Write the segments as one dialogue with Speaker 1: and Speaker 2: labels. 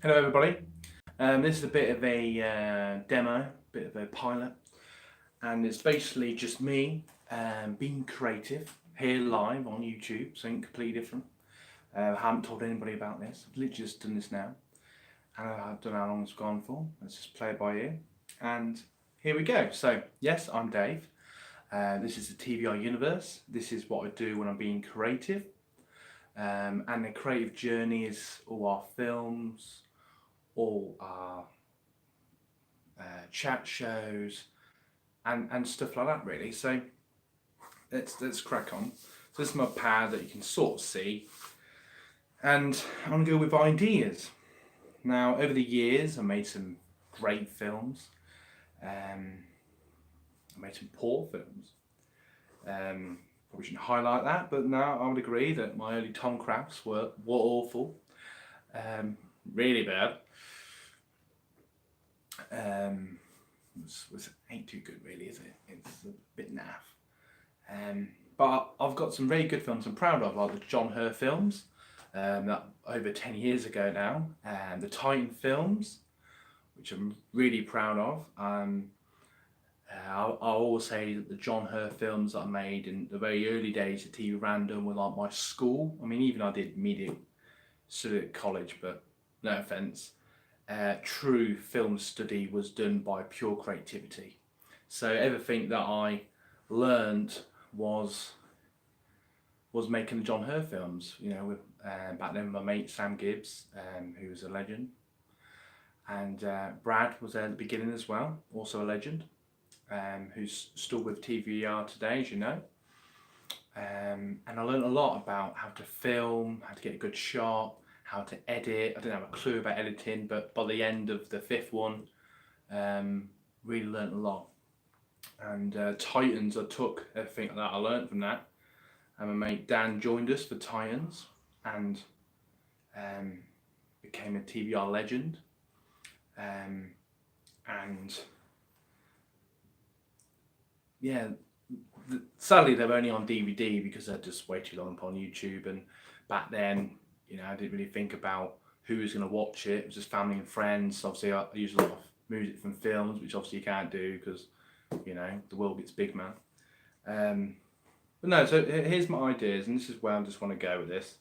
Speaker 1: Hello everybody. This is a bit of a demo, bit of a pilot, and it's basically just me being creative here live on YouTube, something completely different. I haven't told anybody about this. I've literally just done this now, and I don't know how long it's gone for. Let's just play it by ear, and here we go. So yes, I'm Dave. This is the TVR universe. This is what I do when I'm being creative, and the creative journey is all our films, all our chat shows, and stuff like that really. So let's crack on. So this is my pad that you can sort of see, and I'm gonna go with ideas. Now over the years I made some great films. I made some poor films. Probably shouldn't highlight that, but now I would agree that my early Tom Crafts were awful, really bad. Was ain't too good really, is it? It's a bit naff. But I've got some very good films I'm proud of, like the John Hurt films, that over 10 years ago now, and the Titan films, which I'm really proud of. I'll always say that the John Hurt films that I made in the very early days of TV Random were like my school. I mean, even I did media study at college, but no offence. True film study was done by pure creativity. So everything that I learned was making the John Hurt films. You know, with back then my mate Sam Gibbs, who was a legend, and Brad was there at the beginning as well, also a legend, who's still with TVR today, as you know. And I learned a lot about how to film, how to get a good shot, how to edit. I didn't have a clue about editing, but by the end of the fifth one, really learned a lot. And Titans, I took everything that I learned from that. And my mate Dan joined us for Titans and became a TVR legend. And yeah, sadly they were only on DVD because they're just way too long upon YouTube. And back then, you know, I didn't really think about who was going to watch it. It was just family and friends. Obviously, I use a lot of music from films, which obviously you can't do because, you know, the world gets big, man. But no, so here's my ideas, and this is where I just want to go with this.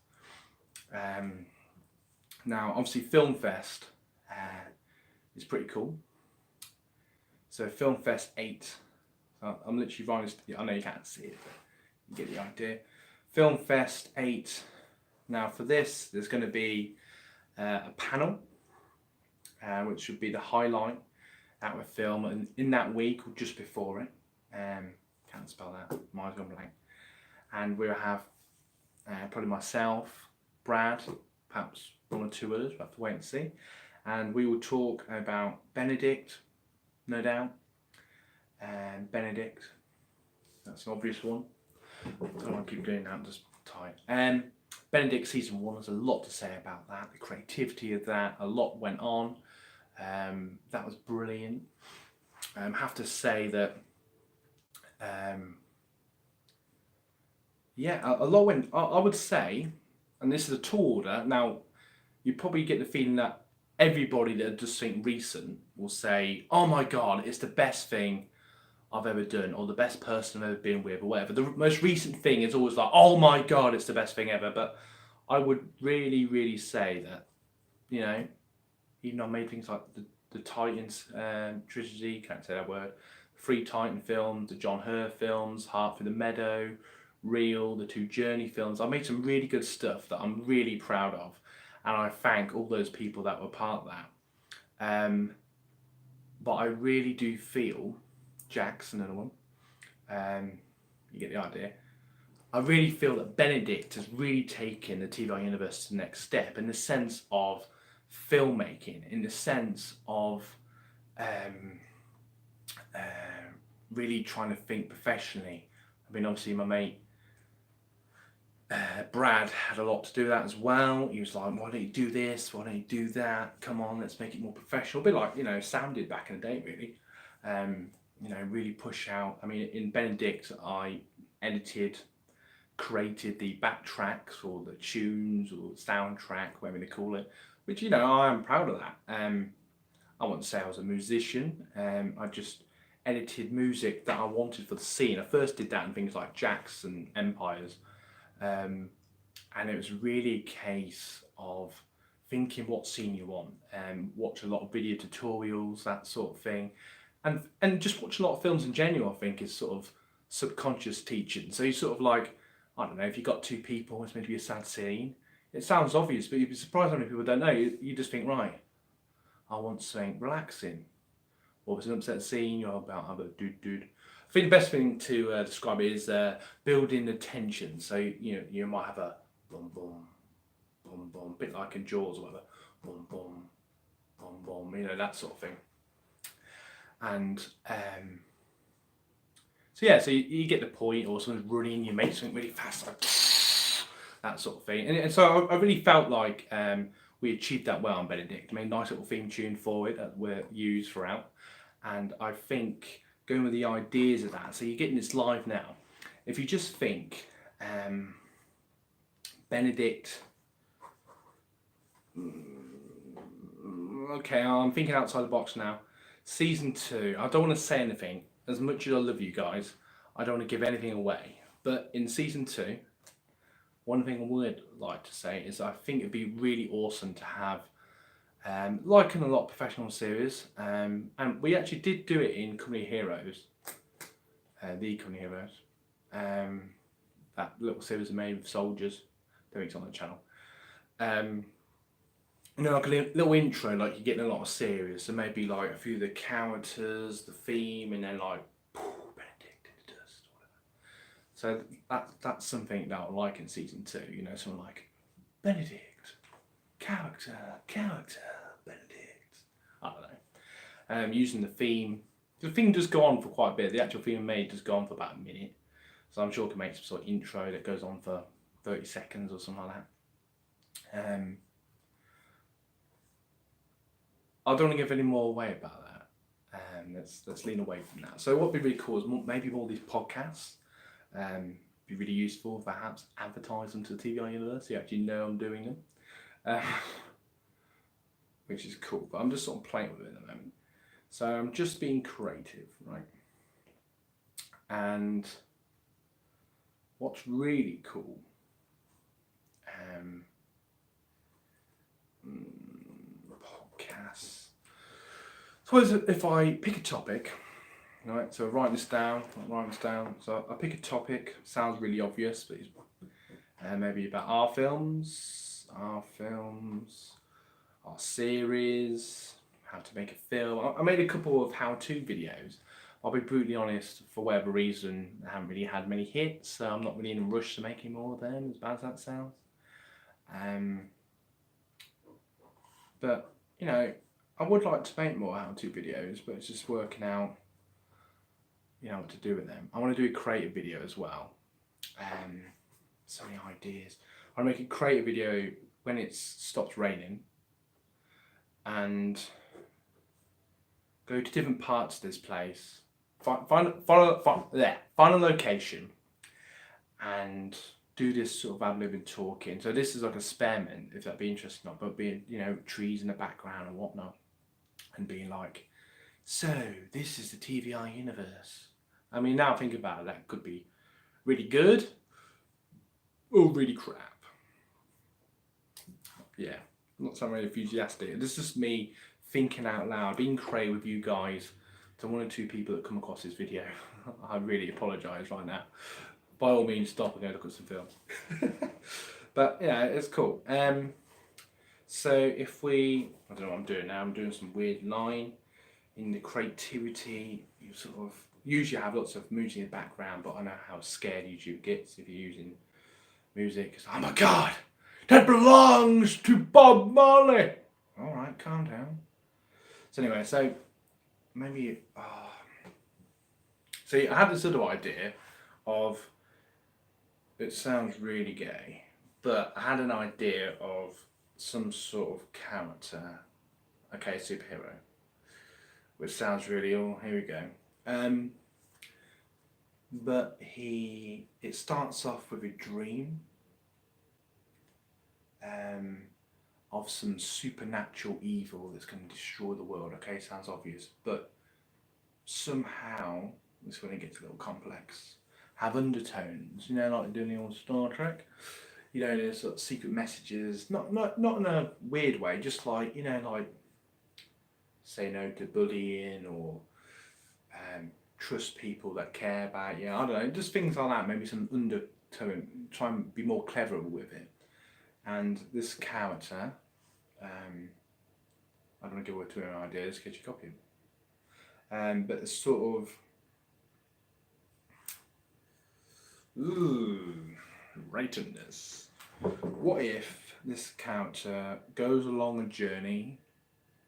Speaker 1: Now, obviously, Film Fest is pretty cool. So, Film Fest 8. I'm literally writing this. I know you can't see it, but you get the idea. Film Fest 8. Now, for this, there's going to be a panel, which should be the highlight out of a film, and in that week or just before it. Can't spell that. Mine's gone blank. And we'll have probably myself, Brad, perhaps one or two others. We'll have to wait and see. And we will talk about Benedict, no doubt. And Benedict, that's an obvious one. I don't want to keep doing that, I'm just tired. Benedict season 1, there's a lot to say about that, the creativity of that, a lot went on. That was brilliant. I have to say that, yeah, a lot went, I would say, and this is a tall order, now you probably get the feeling that everybody that does something recent will say, oh my god, it's the best thing I've ever done, or the best person I've ever been with, or whatever. The most recent thing is always like, oh my god, it's the best thing ever. But I would really, really say that, you know, even though I made things like the Titans trilogy, can't say that word, Free Titan film, the John Hurt films, Heart for the Meadow, Real, the two Journey films. I made some really good stuff that I'm really proud of, and I thank all those people that were part of that. But I really do feel, Jack's another one, you get the idea. I really feel that Benedict has really taken the TVR universe to the next step in the sense of filmmaking, in the sense of really trying to think professionally. I mean, obviously, my mate Brad had a lot to do with that as well. He was like, why don't you do this? Why don't you do that? Come on, let's make it more professional. A bit like, you know, Sam did back in the day, really. You know, really push out. I mean, in Benedict, I edited, created the backtracks or the tunes or soundtrack, whatever they call it, which I am proud of that. I wouldn't say I was a musician. I just edited music that I wanted for the scene. I first did that in things like Jacks and Empires, um, and it was really a case of thinking what scene you want, and watch a lot of video tutorials, that sort of thing, and just watch a lot of films in general. I think is sort of subconscious teaching. So you sort of like, I don't know, if you've got two people, it's meant to be a sad scene. It sounds obvious, but you'd be surprised how many people don't know. You just think, right, I want something relaxing. Or if it's an upset scene, you're about have a dude. I think the best thing to describe it is building the tension. So you might have a boom boom boom boom, a bit like in Jaws or whatever, boom boom boom boom, that sort of thing. And so yeah, so you get the point, or someone's running, you make something really fast, like that sort of thing. And so I really felt like we achieved that well on Benedict. I made a nice little theme tune for it that were used throughout. And I think going with the ideas of that, so you're getting this live now. If you just think Benedict, okay, I'm thinking outside the box now. Season 2, I don't want to say anything. As much as I love you guys, I don't want to give anything away. But in season 2, one thing I would like to say is I think it'd be really awesome to have, like in a lot of professional series, and we actually did do it in Company Heroes, the Company Heroes, that little series made with soldiers. I think it's on the channel. Like a little intro, like you get in a lot of series, so maybe like a few of the characters, the theme, and then like Benedict in the dust, or whatever. So that's something that I like in season 2. Something like Benedict, character, Benedict. I don't know. Using the theme. The theme does go on for quite a bit. The actual theme made does go on for about a minute, so I'm sure I can make some sort of intro that goes on for 30 seconds or something like that. I don't want to give any more away about that. Let's lean away from that. So what would be really cool is maybe more of these podcasts. Be really useful, perhaps advertise them to the TVI universe. You actually know I'm doing them, which is cool. But I'm just sort of playing with it at the moment. So I'm just being creative, right? And what's really cool, podcasts. Suppose if I pick a topic, right? So write this down. So I pick a topic. Sounds really obvious, but maybe about our films, our series, how to make a film. I made a couple of how-to videos. I'll be brutally honest, for whatever reason, I haven't really had many hits, so I'm not really in a rush to make any more of them, as bad as that sounds. But, I would like to make more how-to videos, but it's just working out, what to do with them. I want to do a creative video as well. So many ideas. I want to make a creative video when it stops raining, and go to different parts of this place. Find a location, and do this sort of ad-libbing talking. So this is like a experiment, if that'd be interesting or not, but being, trees in the background and whatnot, and being like, so this is the TVI universe. I mean, now think about it, that could be really good or really crap. Yeah, not so very enthusiastic. This is just me thinking out loud, being creative with you guys. To one or two people that come across this video, I really apologise right now. By all means, stop and go look at some films. But yeah, it's cool. So if I don't know what I'm doing now. I'm doing some weird line in the creativity. You sort of usually have lots of music in the background, but I know how scared YouTube gets if you're using music. It's, oh my God, that belongs to Bob Marley. All right, calm down. So anyway, so maybe. See, I had this other idea of. It sounds really gay, but I had an idea of some sort of character, okay, superhero, which sounds really, here we go. But it starts off with a dream, of some supernatural evil that's going to destroy the world. Okay, sounds obvious, but somehow this is when it gets a little complex. Have undertones, you know, like they're doing on Star Trek. You know, there's sort of secret messages, not in a weird way, just like, you know, like say no to bullying, or trust people that care about you. I don't know, just things like that. Maybe some undertone. Try and be more clever with it. And this character, I don't want to give away too many ideas, get you copy. But it's sort of, ooh, rating this. What if this character goes along a journey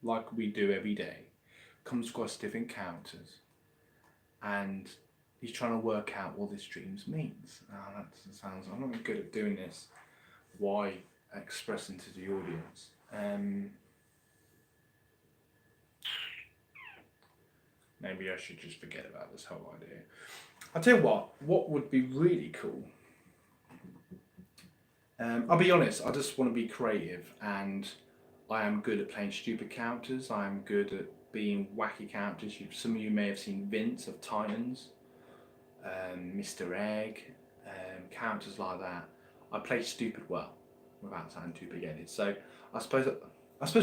Speaker 1: like we do every day, comes across different characters, and he's trying to work out what this dreams means. Oh, that sounds, I'm not good at doing this. Why expressing to the audience? Maybe I should just forget about this whole idea. I'll tell you what would be really cool. I'll be honest, I just want to be creative, and I am good at playing stupid characters. I am good at being wacky characters. Some of you may have seen Vince of Titans, Mr. Egg, characters like that. I play stupid well, without sounding too big-headed. So I suppose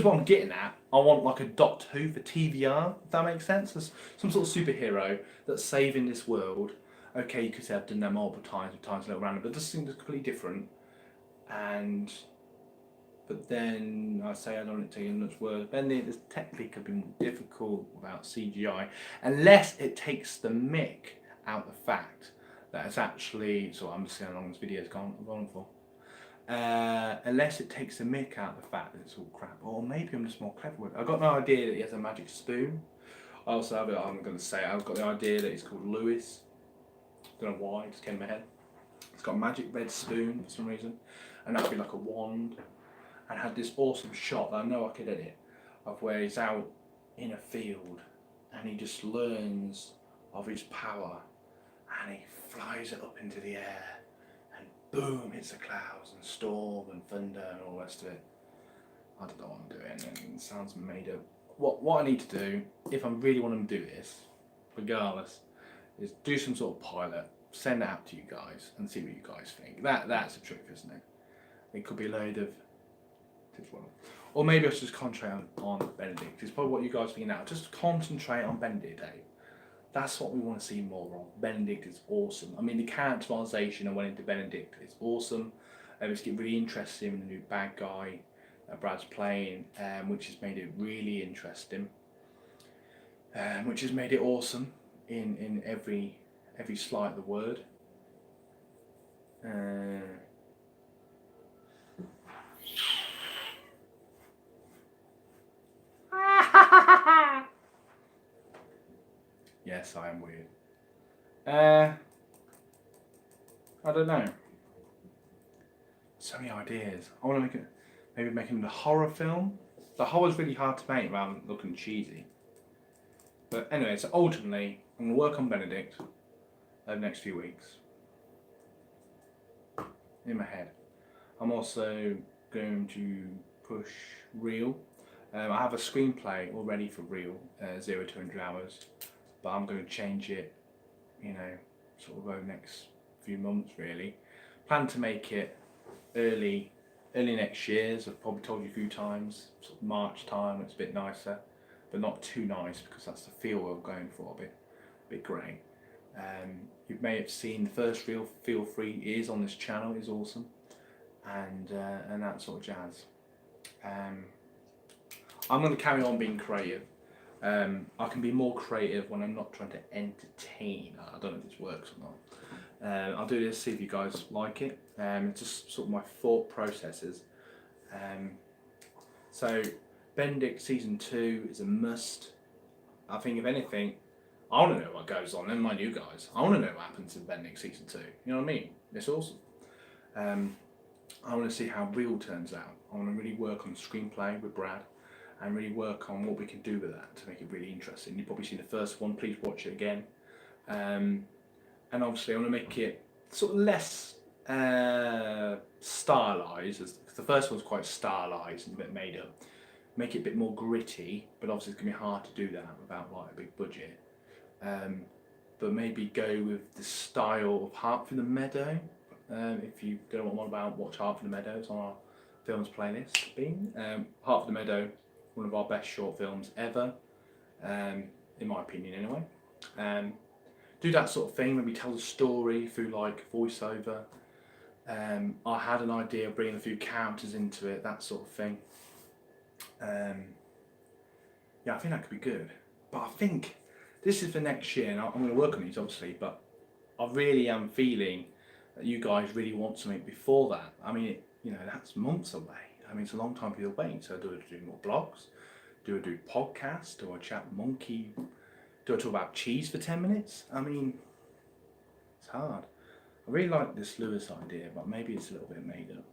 Speaker 1: what I'm getting at, I want like a Doctor Who for TVR, if that makes sense. There's some sort of superhero that's saving this world. Okay, you could say I've done that multiple times with times a little random, but this thing is completely different. But then I say I don't want to take much word. Then this technically could be more difficult without CGI, unless it takes the mick out the fact that it's actually. So I'm just seeing how long this video's gone for. Unless it takes the mick out of the fact that it's all crap, or maybe I'm just more clever with it. I've got no idea that he has a magic spoon. I also have it. I'm going to say I've got the idea that he's called Lewis. Don't know why, it just came in my head. It's got a magic red spoon for some reason, and that'd be like a wand. And had this awesome shot that I know I could edit, of where he's out in a field and he just learns of his power, and he flies it up into the air, and boom, hits the clouds, and storm and thunder and all the rest of it. I don't know what I'm doing, and it sounds made up. What I need to do, if I really want to do this, regardless, is do some sort of pilot, send it out to you guys, and see what you guys think. That's a trick, isn't it? It could be a load of tips, or maybe I should just concentrate on Benedict. It's probably what you guys think now. Just concentrate on Benedict, Dave. That's what we want to see more of. Benedict is awesome. I mean, the characterisation I went into Benedict is awesome. It's getting really interesting with the new bad guy Brad's playing, which has made it really interesting, which has made it awesome in every slight of the word. Yes, I am weird. I don't know. So many ideas. I want to maybe make it a horror film. The horror's really hard to make without looking cheesy. But anyway, so ultimately, I'm going to work on Benedict over the next few weeks. In my head. I'm also going to push Real. I have a screenplay already for Real, 0 to 100 hours, but I'm going to change it, you know, sort of over the next few months really. Plan to make it early next year, as I've probably told you a few times, sort of March time. It's a bit nicer, but not too nice, because that's the feel we're going for, a bit grey. You may have seen the first Real Feel Free is on this channel, is awesome, and that sort of jazz. I'm going to carry on being creative. I can be more creative when I'm not trying to entertain. I don't know if this works or not. I'll do this, see if you guys like it. Just sort of my thought processes. So Benedict season 2 is a must. I think if anything, I want to know what goes on. Never mind you guys. I want to know what happens in Benedict season 2. You know what I mean? It's awesome. I want to see how Real turns out. I want to really work on the screenplay with Brad, and really work on what we can do with that to make it really interesting. You've probably seen the first one. Please watch it again. And obviously, I want to make it sort of less stylise, because the first one's quite stylised and a bit made up. Make it a bit more gritty, but obviously it's gonna be hard to do that without like a big budget. But maybe go with the style of Heart for the Meadow. If you don't know what I'm on about, watch Heart for the Meadow. It's on our films playlist. Heart for the Meadow, one of our best short films ever, in my opinion anyway. Do that sort of thing, maybe tell the story through like voiceover. I had an idea of bringing a few characters into it, that sort of thing. Yeah, I think that could be good. But I think this is for next year, and I'm going to work on these obviously, but I really am feeling that you guys really want something before that. I mean, that's months away. I mean, it's a long time for you to wait. So do I do more blogs? Do I do podcasts? Do I chat monkey? Do I talk about cheese for 10 minutes? I mean, it's hard. I really like this Lewis idea, but maybe it's a little bit made up.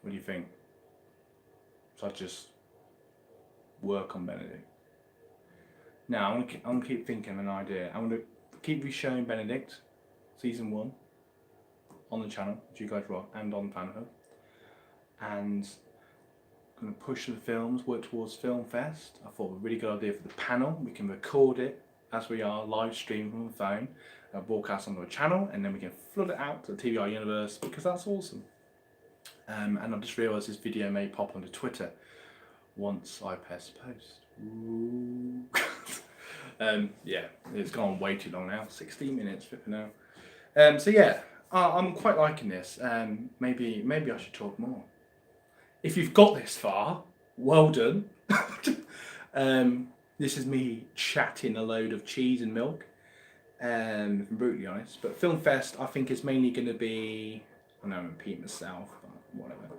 Speaker 1: What do you think? So I just work on Benedict. Now I'm gonna keep thinking of an idea. I'm gonna keep re-showing Benedict season 1 on the channel, which you guys rock, and on FanHub. And I'm gonna push the films, work towards Film Fest. I thought a really good idea for the panel. We can record it as we are live stream from the phone, broadcast onto a channel, and then we can flood it out to the TVR universe because that's awesome. And I've just realised this video may pop onto Twitter once I press post. Yeah, it's gone way too long now. 16 minutes, flipping out. So yeah, I'm quite liking this. Maybe I should talk more. If you've got this far, well done. This is me chatting a load of cheese and milk. If I'm brutally honest, but Film Fest I think is mainly going to be. I know I'm repeating myself, but whatever.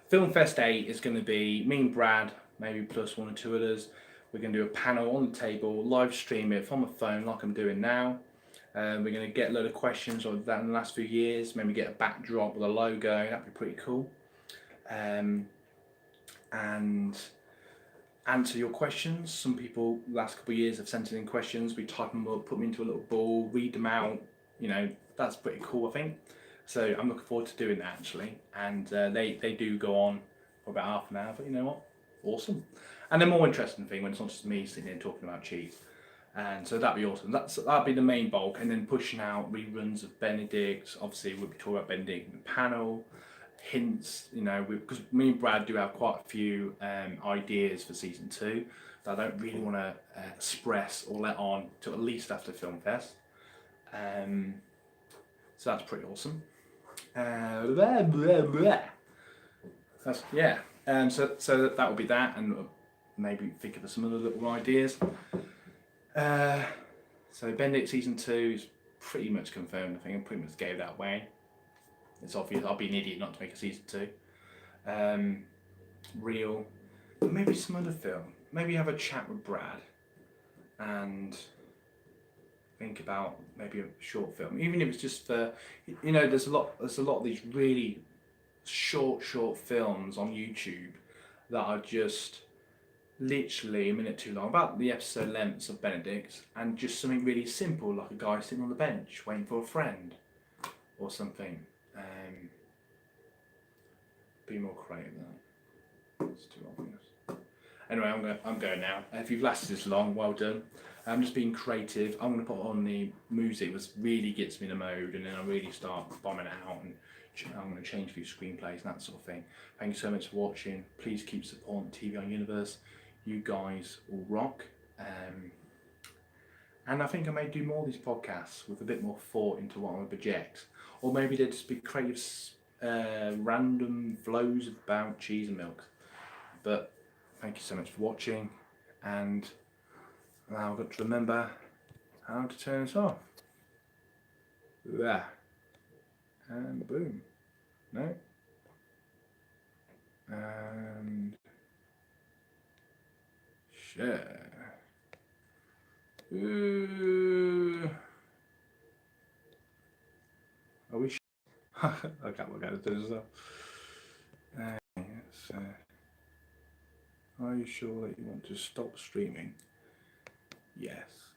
Speaker 1: Film Fest 8 is going to be me and Brad, maybe plus one or two others. We're going to do a panel on the table, live stream it from a phone like I'm doing now. We're going to get a load of questions on that in the last few years, maybe get a backdrop with a logo, that'd be pretty cool. And answer your questions. Some people the last couple of years have sent in questions, we type them up, put them into a little ball, read them out, that's pretty cool I think. So I'm looking forward to doing that actually, and they do go on for about half an hour, but you know what, awesome. And the more interesting thing when it's not just me sitting there talking about cheese, and so that'd be awesome. That'd be the main bulk, and then pushing out reruns of Benedict. Obviously we'll be talking about Benedict in the panel, hints, because me and Brad do have quite a few ideas for season 2 that I don't really want to express or let on till at least after Film Fest. So that's pretty awesome. That's, yeah. So that will be that, and maybe think of some other little ideas. So Benedict season 2 is pretty much confirmed. I think I pretty much gave that away. It's obvious. I'll be an idiot not to make a season 2. Real, but maybe some other film. Maybe have a chat with Brad, and think about maybe a short film, even if it's just for, there's a lot of these really short films on YouTube that are just literally a minute too long, about the episode lengths of Benedict, and just something really simple like a guy sitting on the bench waiting for a friend or something. Be more creative than that. It's too obvious. Anyway, I'm going now. If you've lasted this long, well done. I'm just being creative. I'm going to put on the music that really gets me in the mode, and then I really start bombing it out, and I'm going to change a few screenplays and that sort of thing. Thank you so much for watching. Please keep supporting TVR Universe. You guys will rock. And I think I may do more of these podcasts with a bit more thought into what I'm going to project. Or maybe they'd just be creative, random flows about cheese and milk. But thank you so much for watching, and now I've got to remember how to turn this off. There. And boom. No. And share. Are we I can't work out to do this though. Are you sure that you want to stop streaming? Yes.